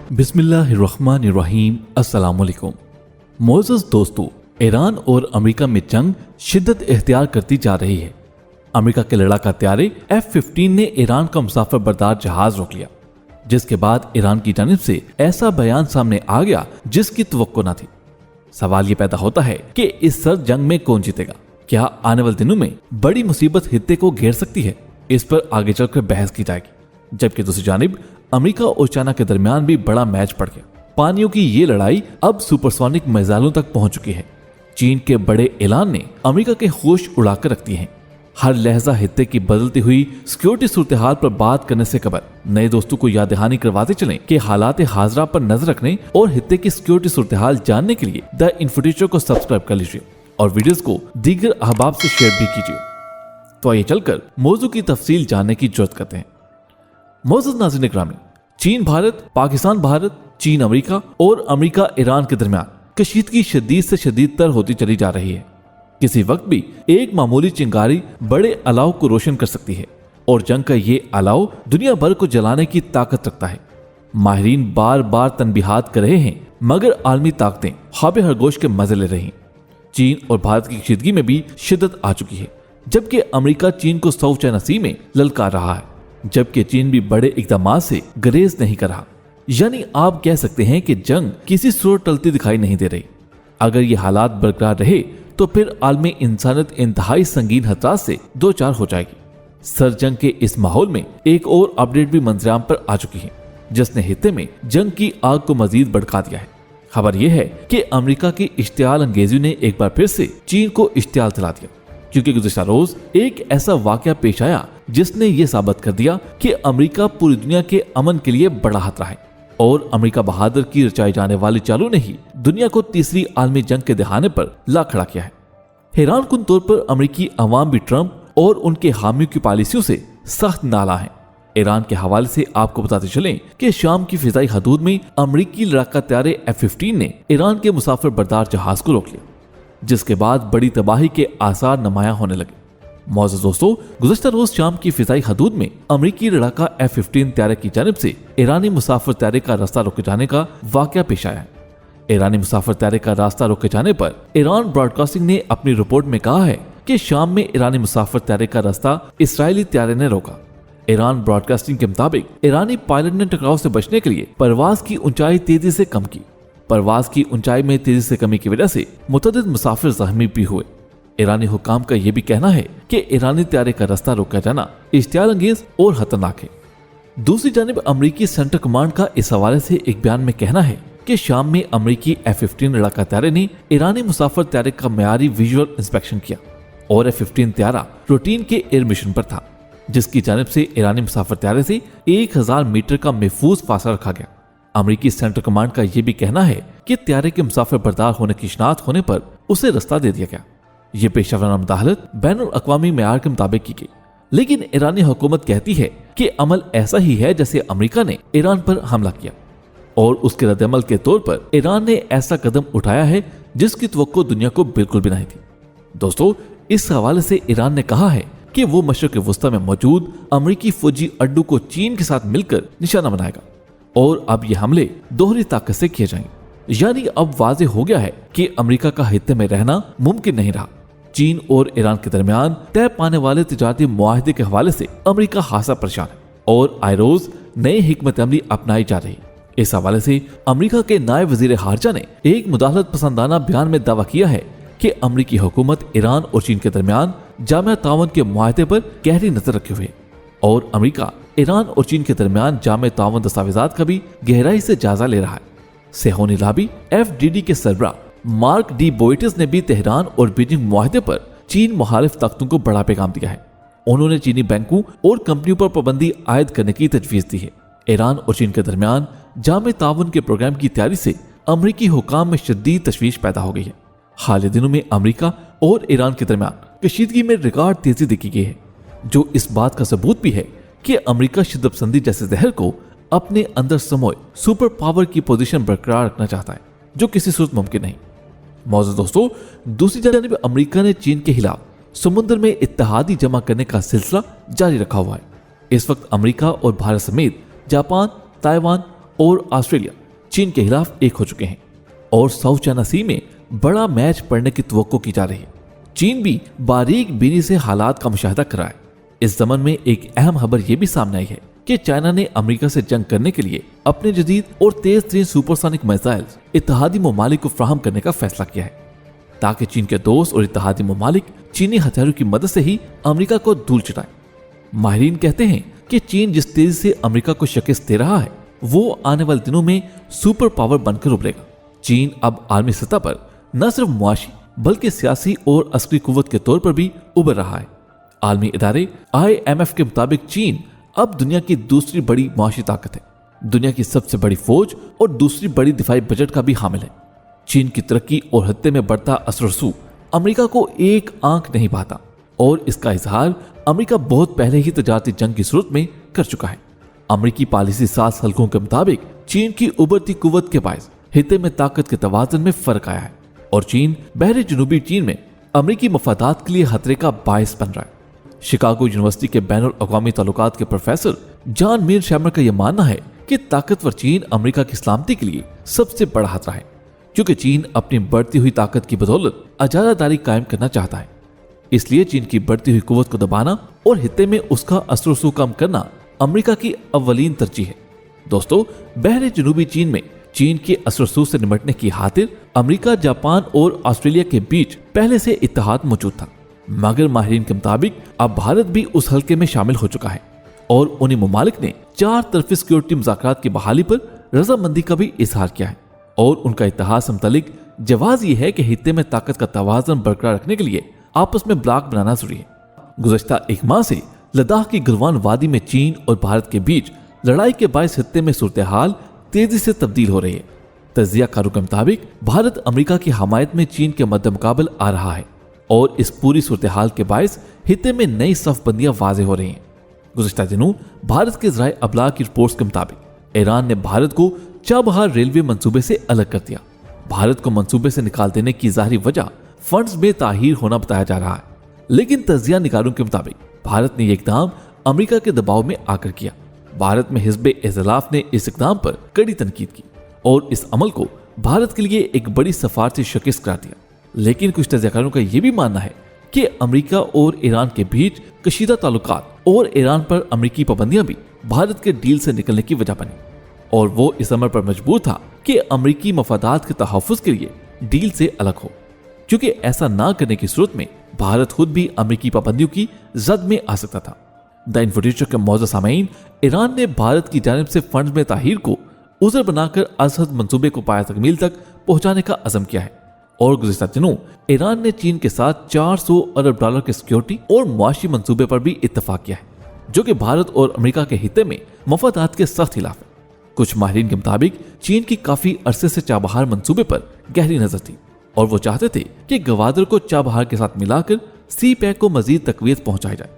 बिस्मिल्लाहिर्रहमानिर्रहीम। अस्सलाम वालेकुम। मोअज़्ज़ज़ दोस्तों, ईरान और अमेरिका में जंग शिद्दत इख्तियार करती जा रही है। अमेरिका के लड़ाका त्यारे F-15 ने ईरान का मुसाफिर बरदार जहाज रोक लिया, जिसके बाद ईरान की जानिब से ऐसा बयान सामने आ गया जिसकी तवक्को न थी। सवाल ये पैदा होता है कि इस सर्द जंग में कौन जीतेगा? क्या आने वाले दिनों में बड़ी मुसीबत खित्ते को घेर सकती है? इस पर आगे चलकर बहस की जाएगी। जबकि दूसरी जानिब अमेरिका और चाइना के दरमियान भी बड़ा मैच पड़ गया। पानियों की ये लड़ाई अब सुपरसोनिक मिसाइलों तक पहुंच चुकी है। चीन के बड़े ऐलान ने अमेरिका के होश उड़ाकर रख दिए हैं। हर लहजा हित्ते की बदलती हुई सिक्योरिटी सूरत हाल पर बात करने से कबल नए दोस्तों को याद दहानी करवाते चलें कि हालात हाजरा पर नजर रखने और हित्ते की सिक्योरिटी सूरत हाल जानने के लिए द इन्फोटेचर को सब्सक्राइब कर लीजिए और वीडियोस को दीगर अहबाब से शेयर भी कीजिए। तो आइए चलकर मौजू की तफसील जानने की जरूरत करते हैं। मोअज़्ज़ज़ नाज़रीन ग्रामी, चीन भारत, पाकिस्तान भारत, चीन अमेरिका और अमेरिका ईरान के दरमियान कशीदगी शदीद से शदीद तर होती चली जा रही है। किसी वक्त भी एक मामूली चिंगारी बड़े अलाव को रोशन कर सकती है और जंग का ये अलाव दुनिया भर को जलाने की ताकत रखता है। माहिरीन बार बार तनबीहात कर रहे हैं, मगर आलमी ताकतें ख्वाब खरगोश के मजे ले रही हैं। चीन और भारत की कशीदगी में भी शिद्दत आ चुकी है, जबकि अमेरिका चीन को साउथ चाइना सी में ललकार रहा है, जबकि चीन भी बड़े इकदामात से गुरेज नहीं कर रहा। यानी आप कह सकते हैं कि जंग किसी सूरत टलती दिखाई नहीं दे रही। अगर ये हालात बरकरार रहे तो फिर आलमी इंसानियत इंतहाई संगीन खतरात से दो चार हो जाएगी। सर्द जंग के इस माहौल में एक और अपडेट भी मंजराम पर आ चुकी है, जिसने हित्ते में जंग की आग को मजीद भड़का दिया है। खबर यह है कि अमेरिका की इश्तियाल अंगेजी ने एक बार फिर से चीन को इश्तियाल दिला दिया, क्योंकि गुज़िश्ता रोज एक ऐसा वाकया पेश आया जिसने ये साबित कर दिया कि अमेरिका पूरी दुनिया के अमन के लिए बड़ा खतरा है और अमेरिका बहादुर की रचाई जाने वाली चालों ने ही दुनिया को तीसरी आलमी जंग के दहाने पर ला खड़ा किया है। हैरान कुन तौर पर अमेरिकी अवाम भी ट्रंप और उनके हामियों की पॉलिसियों से सख्त नाला है। ईरान के हवाले से आपको बताते चलें कि शाम की फिजाई हदूद में अमेरिकी लड़ाका त्यारे F-15 ने ईरान के मुसाफिर बरदार जहाज को रोक लिया, जिसके बाद बड़ी तबाही के आसार नुमायां होने लगे। मोअज़्ज़ज़ दोस्तों, गुज़श्ता रोज शाम की फिजाई हदूद में अमेरिकी लड़ाका F-15 त्यारे की जानिब से ईरानी मुसाफिर त्यारे का रास्ता रोके जाने का वाकया पेश आया है। ईरानी मुसाफिर त्यारे का रास्ता रोके जाने पर ईरान ब्रॉडकास्टिंग ने अपनी रिपोर्ट में कहा है कि शाम में ईरानी मुसाफिर त्यारे का रास्ता इसराइली त्यारे ने रोका। ईरान ब्रॉडकास्टिंग के मुताबिक ईरानी पायलट ने टकराव से बचने के लिए परवाज की ऊंचाई तेजी से कम की। परवाज की ऊंचाई में तेजी से कमी की वजह से मुतअद्दिद मुसाफिर जख्मी भी हुए। ईरानी हुकाम का यह भी कहना है कि ईरानी त्यारे का रास्ता रोका जाना इश्तियाल अंगेज और खतरनाक है। दूसरी जानिब अमेरिकी सेंट्रल कमांड का इस हवाले से एक बयान में कहना है कि शाम में अमेरिकी F-15 लड़ाका त्यारे ने ईरानी मुसाफिर त्यारे का मयारी विजुअल इंस्पेक्शन किया और F-15 त्यारा रूटीन के एयर मिशन पर था, जिसकी जानिब से ईरानी मुसाफिर त्यारे से 1000 मीटर का महफूज फासला रखा गया। अमेरिकी सेंट्रल कमांड का यह भी कहना है कि त्यारे के मुसाफिर बरदार होने की शिनाख्त होने पर उसे रास्ता दे दिया गया। ये पेशावराना मुदाखलत बैनुल अक़वामी मेयार के मुताबिक की गई, लेकिन ईरानी हुकूमत कहती है कि अमल ऐसा ही है जैसे अमेरिका ने ईरान पर हमला किया और उसके रद्दअमल के तौर पर ईरान ने ऐसा कदम उठाया है जिसकी तवक्को दुनिया को बिल्कुल भी नहीं थी। दोस्तों, इस हवाले से ईरान ने कहा है कि वो मशरिक़ वुस्ता में मौजूद अमेरिकी फौजी अड्डू को चीन के साथ मिलकर निशाना बनाएगा और अब ये हमले दोहरी ताकत से किए जाएंगे। यानी अब वाज़े हो गया है कि अमेरिका का हित्ते में रहना मुमकिन नहीं रहा। चीन और ईरान के दरमियान तय पाने वाले तिजारती मुआहदे के हवाले से अमेरिका खासा परेशान है और आए रोज नई हिकमत अमली अपनाई जा रही। इस हवाले से अमेरिका के नायब वजीर खारजा ने एक मुदाखलत पसंदाना बयान में दावा किया है कि अमेरिकी हुकूमत ईरान और चीन के दरमियान जामिया तावन के मुआहदे पर गहरी नजर रखे हुए और अमेरिका ईरान और चीन के दरमियान जामिया तावन दस्तावेजात का भी गहराई से जायजा ले रहा है। सेहोनी लाबी FDD के सरबरा मार्क डी बोइटिस ने भी तेहरान और बीजिंग मुआहदे पर चीन मुखालिफ ताकतों को बड़ा पैगाम दिया है। उन्होंने चीनी बैंकों और कंपनियों पर पाबंदी आयद करने की तजवीज दी है। ईरान और चीन के दरमियान जामे ताउन के प्रोग्राम की तैयारी से अमेरिकी हुकाम में शदीद तशवीश पैदा हो गई है। हाल दिनों में अमेरिका और ईरान के दरमियान कशीदगी में रिकॉर्ड तेजी देखी गई है, जो इस बात का सबूत भी है कि अमेरिका शिद्दत पसंदी जैसे जहर को अपने अंदर समोए सुपर पावर की पोजीशन बरकरार रखना चाहता है, जो किसी सूरत मुमकिन नहीं। मौजूद दोस्तों, दूसरी जानिब अमेरिका ने चीन के खिलाफ समुद्र में इत्तेहादी जमा करने का सिलसिला जारी रखा हुआ है। इस वक्त अमेरिका और भारत समेत जापान, ताइवान और ऑस्ट्रेलिया चीन के खिलाफ एक हो चुके हैं और साउथ चाइना सी में बड़ा मैच पड़ने की तवक्को की जा रही है। चीन भी बारीक बीनी से हालात का मुशाहिदा कर रहा है। इस ज़मन में एक अहम खबर यह भी सामने आई है कि चाइना ने अमेरिका से जंग करने के लिए अपने जदीद और तेज तरीन सुपरसोनिक मिसाइल इत्तेहादी ममालिक को फराहम करने का फैसला किया है, ताकि चीन के दोस्त और इत्तेहादी ममालिक चीनी हथियारों की मदद से ही अमेरिका को धूल चटाए। माहिरीन कहते हैं कि चीन जिस तेजी से अमेरिका को शिकस्त दे रहा है वो आने वाले दिनों में सुपर पावर बनकर उभरेगा। चीन अब आलमी सतह पर न सिर्फ मुआशी बल्कि सियासी और अस्करी कुव्वत के तौर पर भी उभर रहा है। आलमी इदारे IMF के मुताबिक चीन अब दुनिया की दूसरी बड़ी मुआशी ताकत है, दुनिया की सबसे बड़ी फौज और दूसरी बड़ी दिफाई बजट का भी हामिल है। चीन की तरक्की और हत्ते में बढ़ता असर रसूख अमेरिका को एक आंख नहीं भाता और इसका इजहार अमेरिका बहुत पहले ही तजारती जंग की सूरत में कर चुका है। अमेरिकी पॉलिसी साज हल्कों के मुताबिक चीन की उभरती कुव्वत के बायस हित्ते में ताकत के तवाज़ुन में फर्क आया है और चीन बहरे जनूबी चीन में अमेरिकी मफादात के लिए खतरे का बायस बन रहा है। शिकागो यूनिवर्सिटी के बैनुल अक़वामी ताल्लुकात के प्रोफेसर जॉन मीर शैमर का यह मानना है कि ताकतवर चीन अमेरिका की सलामती के लिए सबसे बड़ा खतरा है, क्योंकि चीन अपनी बढ़ती हुई ताकत की बदौलत इजारादारी कायम करना चाहता है। इसलिए चीन की बढ़ती हुई कुव्वत को दबाना और हित्ते में उसका असर रसूख कम करना अमेरिका की अव्वलीन तरजीह है। दोस्तों, बहरे जनूबी चीन में चीन के असर रसूख से निपटने की खातिर अमेरिका, जापान और ऑस्ट्रेलिया के बीच पहले से इत्तेहाद मौजूद था, मगर माहिरीन के मुताबिक अब भारत भी उस हल्के में शामिल हो चुका है और उन्हीं ममालिक ने 4 तरफी सिक्योरिटी मुज़ाकरात की बहाली पर रजामंदी का भी इजहार किया है और उनका इत्तेहाद से मुतालिक जवाब यह है कि हित्ते में ताकत का तवाज़ुन बरकरार रखने के लिए आपस में ब्लॉक बनाना जरूरी है। गुज़श्ता एक माह से लद्दाख की गलवान वादी में चीन और भारत के बीच लड़ाई के बायस हित्ते में सूरत हाल तेजी से तब्दील हो रही है। तज्जियाकारों के मुताबिक भारत अमेरिका की हमायत में चीन के मद्दे मुकाबल आ रहा है और इस पूरी सूरत हाल के बायस हित्ते में नई सफबंदियां वाज़ेह हो रही हैं। गुज़श्ता दिनों भारत के ज़राए अबलाग की रिपोर्ट्स के मुताबिक ईरान ने भारत को चाबहार रेलवे मंसूबे से अलग कर दिया। भारत को मंसूबे से निकाल देने की ज़ाहिरी वजह फंड्स में ताहीर होना बताया जा रहा है, लेकिन तज्जिया निगारों के मुताबिक भारत ने यह इक़दाम अमेरिका के दबाव में आकर किया। भारत में हिज़्ब इख्तिलाफ ने इस इक़दाम पर कड़ी तनकीद की और इस अमल को भारत के लिए एक बड़ी सफारती शिकस्त करार दिया। लेकिन कुछ तज्जियाकारों का यह भी मानना है कि अमेरिका और ईरान के बीच कशीदा ताल्लुकात और ईरान पर अमेरिकी पाबंदियां भी भारत के डील से निकलने की वजह बनी और वो इस अमर पर मजबूर था कि अमेरिकी मफादात के तहफ़्फ़ुज़ के लिए डील से अलग हो, क्योंकि ऐसा ना करने की सूरत में भारत खुद भी अमेरिकी पाबंदियों की जद में आ सकता था। द इन्फोट्यूचर के मौजूद सामीन, ईरान ने भारत की जानिब से फंड में ताहीर को उज़र बनाकर असहद मंसूबे को पाया तकमील तक पहुंचाने का अज़म किया है और गुज़िश्ता दिनों ईरान ने चीन के साथ $400 अरब के सिक्योरिटी और मुआशी मंसूबे पर भी इत्तफाक किया है, जो कि भारत और अमेरिका के हित्ते में मफादात के सख्त खिलाफ है। कुछ माहिरीन के मुताबिक चीन की काफी अरसे से चाबहार मंसूबे पर गहरी नजर थी और वो चाहते थे कि गवादर को चाबहार के साथ मिलाकर सी पैक को मजीद तकवीत पहुंचाई जाए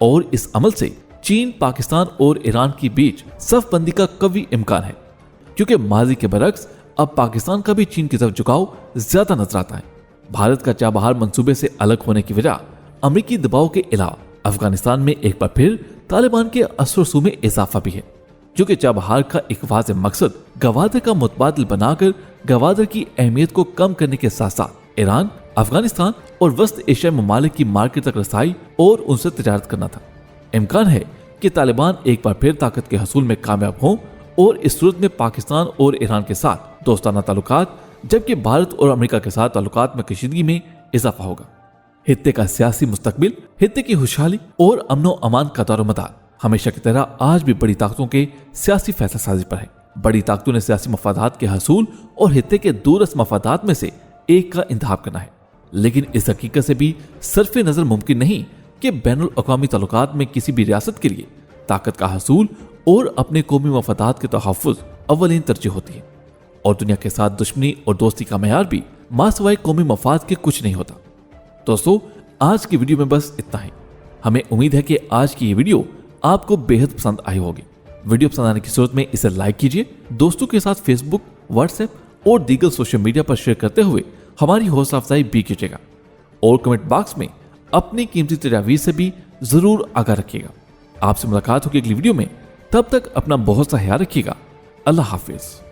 और इस अमल से चीन, पाकिस्तान और ईरान के बीच सफबंदी का कवी इम्कान है, क्योंकि माजी के बरक्स अब पाकिस्तान का भी चीन की तरफ झुकाव ज्यादा नजर आता है। भारत का चाबहार मंसूबे से अलग होने की वजह अमेरिकी दबाव के अलावा अफगानिस्तान में एक बार फिर तालिबान के असर रसूख में इजाफा भी है, क्योंकि चाबहार का एक वाज़ेह मकसद गवादर का मुतबादिल बनाकर गवादर की अहमियत को कम करने के साथ साथ ईरान, अफगानिस्तान और वस्त एशियाई ममालिक की मार्केट तक रसाई और उनसे तिजारत करना था। इम्कान है कि तालिबान एक बार फिर ताकत के हसूल में कामयाब हों और इस सूरत में पाकिस्तान और ईरान के साथ दोस्ताना ताल्लुकात, जबकि भारत और अमेरिका के साथ ताल्लुकात में कशीदगी में इजाफा होगा। हित्ते का सियासी मुस्तकबिल, हित्ते की खुशहाली और अमनो अमान का दारोमदार हमेशा की तरह आज भी बड़ी ताकतों के सियासी फैसला साजी पर है। बड़ी ताकतों ने सियासी मफादात के हसूल और हित्ते के दूरस मफादात में से एक का इंतखाब करना है, लेकिन इस हकीकत से भी सरफे नजर मुमकिन नहीं कि बैनुल अक़वामी ताल्लुकात में किसी भी रियासत के लिए ताकत का हसूल और अपने कौमी मफादात के तहफ़्फ़ुज़ अव्वलीन तरजीह होती है और दुनिया के साथ दुश्मनी और दोस्ती का मयार भी मासवाए कौमी मफाद के कुछ नहीं होता। दोस्तों, आज की वीडियो में बस इतना ही। हमें उम्मीद है कि आज की ये वीडियो आपको बेहद पसंद आई होगी। वीडियो पसंद आने की सूरत में इसे लाइक कीजिए, दोस्तों के साथ फेसबुक, व्हाट्सएप और दीगर सोशल मीडिया पर शेयर करते हुए हमारी हौसला अफजाई भी कीजिएगा और कमेंट बॉक्स में अपनी कीमती तजावीज़ से भी जरूर आगाह रखिएगा। आपसे मुलाकात होगी अगली वीडियो में, तब तक अपना बहुत सा ख्याल रखिएगा। اللہ حافظ.